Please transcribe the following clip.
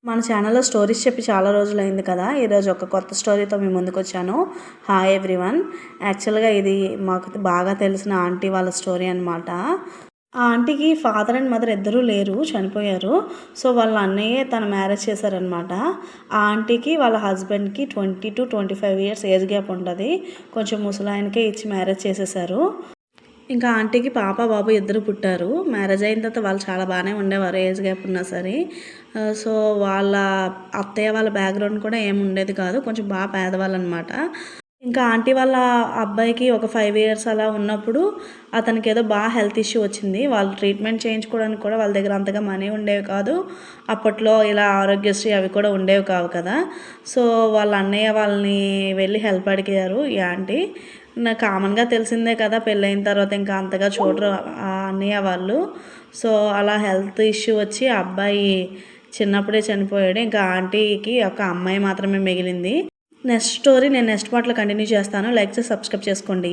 మన ఛానల్లో స్టోరీస్ చెప్పి చాలా రోజులైంది కదా. ఈరోజు ఒక కొత్త స్టోరీతో మీ ముందుకు వచ్చాను. Hi everyone. యాక్చువల్గా ఇది మాకు బాగా తెలిసిన ఆంటీ వాళ్ళ స్టోరీ అనమాట. ఆ ఆంటీకి ఫాదర్ అండ్ మదర్ ఇద్దరూ లేరు, చనిపోయారు. సో వాళ్ళ అన్నయ్యే తన మ్యారేజ్ చేశారనమాట. ఆ ఆంటీకి వాళ్ళ హస్బెండ్కి 20 to 25 years ఏజ్ గ్యాప్ ఉంటుంది. కొంచెం ముసలాయనకే ఇచ్చి మ్యారేజ్ చేసేసారు. ఇంకా ఆంటీకి పాప బాబు ఇద్దరు పుట్టారు. మ్యారేజ్ అయిన తర్వాత వాళ్ళు చాలా బాగానే ఉండేవారు, ఏజ్ గ్యాప్ ఉన్నా సరే. సో వాళ్ళ అత్తయ్య వాళ్ళ బ్యాక్గ్రౌండ్ కూడా ఏమి ఉండేది కాదు, కొంచెం బాగా పేదవాళ్ళు అనమాట. ఇంకా ఆంటీ వాళ్ళ అబ్బాయికి ఒక 5 years అలా ఉన్నప్పుడు అతనికి ఏదో బాగా హెల్త్ ఇష్యూ వచ్చింది. వాళ్ళు ట్రీట్మెంట్ చేయించుకోవడానికి కూడా వాళ్ళ దగ్గర అంతగా మనీ ఉండేవి కాదు. అప్పట్లో ఇలా ఆరోగ్యశ్రీ అవి కూడా ఉండేవి కావు కదా. సో వాళ్ళ అన్నయ్య వాళ్ళని వెళ్ళి హెల్ప్ అడిగారు ఈ ఆంటీ. నాకు కామన్గా తెలిసిందే కదా, పెళ్ళైన తర్వాత ఇంకా అంతగా చూడరు ఆ అన్నయ్య వాళ్ళు. సో అలా హెల్త్ ఇష్యూ వచ్చి ఆ అబ్బాయి చిన్నప్పుడే చనిపోయాడు. ఇంకా ఆంటీకి ఒక అమ్మాయి మాత్రమే మిగిలింది. నెక్స్ట్ స్టోరీ నేను నెక్స్ట్ పార్ట్లో కంటిన్యూ చేస్తాను. లైక్ చేసి సబ్స్క్రైబ్ చేసుకోండి.